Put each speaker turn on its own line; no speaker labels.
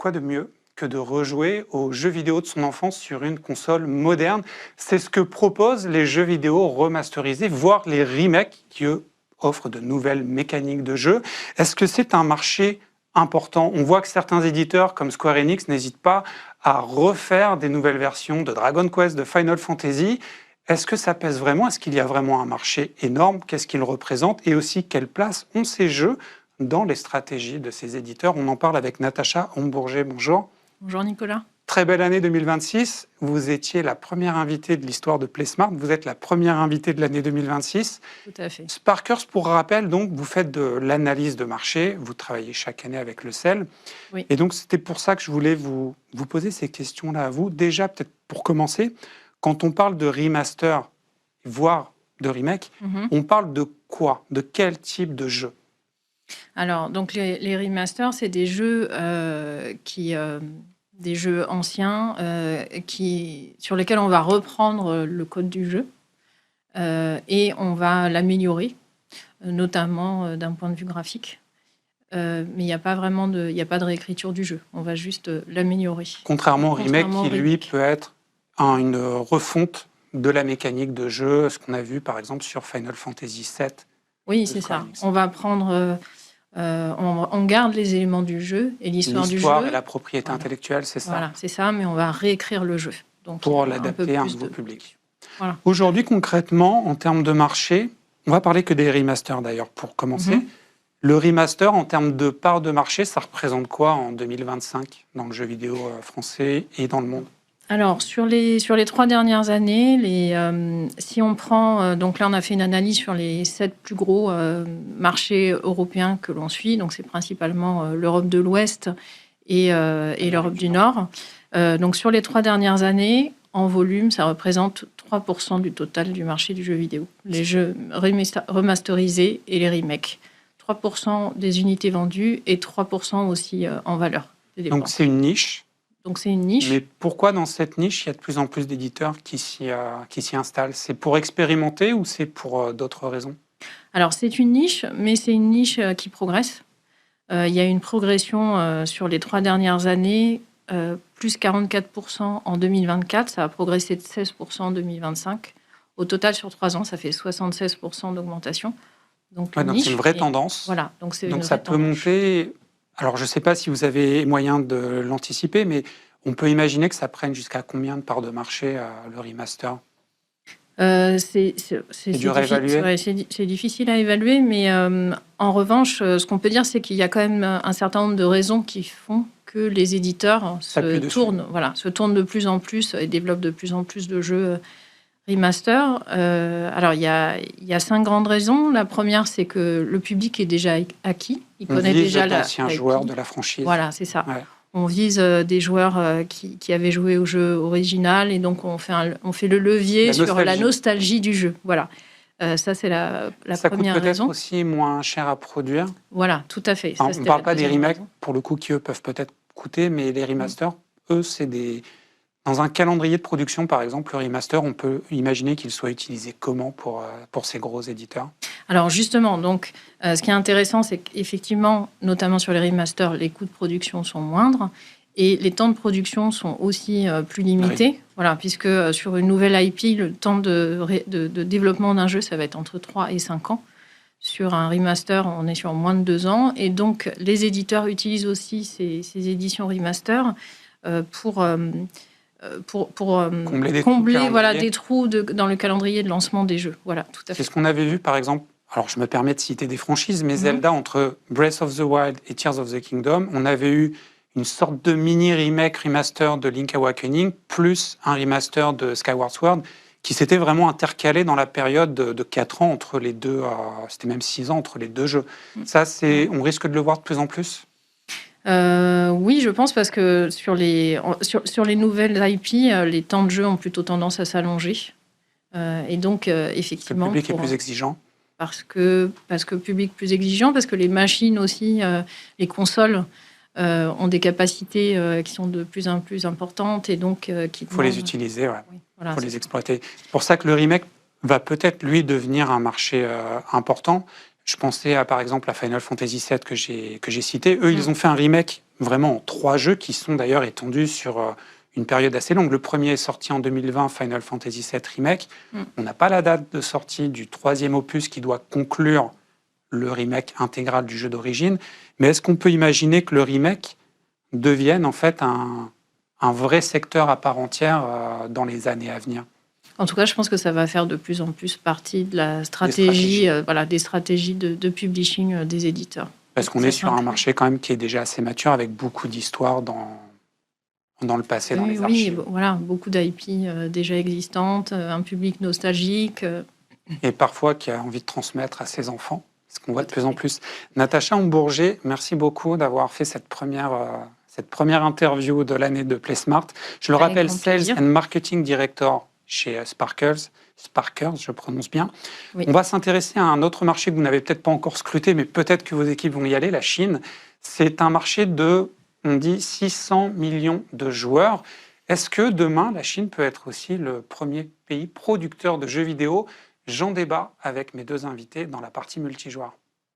quoi de mieux que de rejouer aux jeux vidéo de son enfance sur une console moderne? C'est ce que proposent les jeux vidéo remasterisés, voire les remakes qui, eux, offrent de nouvelles mécaniques de jeu. Est-ce que c'est un marché important? On voit que certains éditeurs comme Square Enix n'hésitent pas à refaire des nouvelles versions de Dragon Quest, de Final Fantasy. Est-ce que ça pèse vraiment? Est-ce qu'il y a vraiment un marché énorme? Qu'est-ce qu'il représente? Et aussi, quelle place ont ces jeux dans les stratégies de ces éditeurs? On en parle avec Natacha Hombourger. Bonjour.
Bonjour Nicolas.
Très belle année 2026. Vous étiez la première invitée de l'histoire de PlaySmart. Vous êtes la première invitée de l'année 2026.
Tout à fait.
Sparkers, pour rappel, donc, vous faites de l'analyse de marché. Vous travaillez chaque année avec le CEL.
Oui.
Et donc, c'était pour ça que je voulais vous poser ces questions-là à vous. Déjà, peut-être pour commencer, quand on parle de remaster, voire de remake, on parle de quoi? De quel type de jeu?
Alors, donc les remasters, c'est des jeux des jeux anciens sur lesquels on va reprendre le code du jeu et on va l'améliorer, notamment d'un point de vue graphique. Mais il n'y a pas vraiment de réécriture du jeu. On va juste l'améliorer.
Contrairement au remake qui, lui, peut être une refonte de la mécanique de jeu, ce qu'on a vu, par exemple, sur Final Fantasy VII.
Oui, c'est ça. On va prendre... on garde les éléments du jeu et l'histoire du jeu.
L'histoire et la propriété intellectuelle, c'est ça.
Voilà, c'est ça, mais on va réécrire le jeu. Donc,
pour l'adapter à un nouveau public.
Voilà.
Aujourd'hui, concrètement, en termes de marché, on va parler que des remasters d'ailleurs, pour commencer. Le remaster, en termes de part de marché, ça représente quoi en 2025 dans le jeu vidéo français et dans le monde?
Alors, sur les 3 dernières années, si on prend... donc là, on a fait une analyse sur les 7 plus gros marchés européens que l'on suit. Donc, c'est principalement l'Europe de l'Ouest et l'Europe du Nord. Donc, sur les 3 dernières années, en volume, ça représente 3% du total du marché du jeu vidéo. Les jeux remasterisés et les remakes. 3% des unités vendues et 3% aussi en valeur.
Donc, c'est une niche.
Donc c'est une niche.
Mais pourquoi dans cette niche, il y a de plus en plus d'éditeurs qui s'y installent? C'est pour expérimenter ou c'est pour d'autres raisons?
Alors c'est une niche, mais c'est une niche qui progresse. Il y a une progression sur les 3 dernières années, plus 44% en 2024, ça a progressé de 16% en 2025. Au total, sur 3 ans, ça fait 76% d'augmentation. Donc
c'est une vraie tendance.
Voilà, donc
ça peut monter... Alors, je ne sais pas si vous avez moyen de l'anticiper, mais on peut imaginer que ça prenne jusqu'à combien de parts de marché, le remaster?
C'est
dur à évaluer.
Ouais, c'est difficile à évaluer, mais en revanche, ce qu'on peut dire, c'est qu'il y a quand même un certain nombre de raisons qui font que les éditeurs se tournent de plus en plus et développent de plus en plus de jeux remaster. Alors, il y a 5 grandes raisons. La première, c'est que le public est déjà acquis. Il connaît déjà
l'ancien joueur de la franchise.
Voilà, c'est ça.
Ouais.
On vise des joueurs qui avaient joué au jeu original et donc on fait le levier sur la nostalgie du jeu. Voilà. Ça, c'est la première raison.
Ça coûte peut-être aussi moins cher à produire.
Voilà, tout à fait.
On ne parle pas des remakes, pour le coup, qui eux peuvent peut-être coûter, mais les remasters, eux, c'est des... Dans un calendrier de production, par exemple, le remaster, on peut imaginer qu'il soit utilisé comment pour ces gros éditeurs?
Alors justement, donc, ce qui est intéressant, c'est qu'effectivement, notamment sur les remasters, les coûts de production sont moindres et les temps de production sont aussi plus limités. Oui. Voilà, puisque sur une nouvelle IP, le temps de développement d'un jeu, ça va être entre 3 et 5 ans. Sur un remaster, on est sur moins de 2 ans. Et donc, les éditeurs utilisent aussi ces éditions remaster pour combler des trous dans le calendrier de lancement des jeux. Voilà, tout à fait.
C'est ce qu'on avait vu, par exemple, alors je me permets de citer des franchises, mais Zelda, entre Breath of the Wild et Tears of the Kingdom, on avait eu une sorte de mini-remake, remaster de Link Awakening, plus un remaster de Skyward Sword, qui s'était vraiment intercalé dans la période de 4 ans entre les deux, c'était même 6 ans entre les deux jeux. Ça, on risque de le voir de plus en plus?
Oui, je pense, parce que sur les nouvelles IP, les temps de jeu ont plutôt tendance à s'allonger. Et donc, effectivement...
Le public est plus exigeant.
Parce que public plus exigeant, parce que les machines aussi, les consoles ont des capacités qui sont de plus en plus importantes et donc qui...
Il faut les utiliser, ouais.
Oui, voilà,
faut les exploiter. C'est pour ça que le remake va peut-être, lui, devenir un marché important. Je pensais par exemple à Final Fantasy VII que j'ai cité. Eux, ils ont fait un remake vraiment en 3 jeux qui sont d'ailleurs étendus sur une période assez longue. Le premier est sorti en 2020, Final Fantasy VII Remake. On n'a pas la date de sortie du 3e opus qui doit conclure le remake intégral du jeu d'origine. Mais est-ce qu'on peut imaginer que le remake devienne en fait un vrai secteur à part entière dans les années à venir?
En tout cas, je pense que ça va faire de plus en plus partie de la stratégie, des stratégies de publishing des éditeurs.
Parce qu'on est sur un marché quand même qui est déjà assez mature, avec beaucoup d'histoires dans le passé, dans les archives.
Oui, voilà, beaucoup d'IP déjà existantes, un public nostalgique.
Et parfois qui a envie de transmettre à ses enfants, ce qu'on voit de plus en plus. Natacha Hombourger, merci beaucoup d'avoir fait cette première interview de l'année de PlaySmart. Je le rappelle, Sales and Marketing Director chez Sparkers, je prononce bien. Oui. On va s'intéresser à un autre marché que vous n'avez peut-être pas encore scruté, mais peut-être que vos équipes vont y aller, la Chine. C'est un marché de, on dit, 600 millions de joueurs. Est-ce que demain, la Chine peut être aussi le premier pays producteur de jeux vidéo? J'en débat avec mes 2 invités dans la partie multijoueur.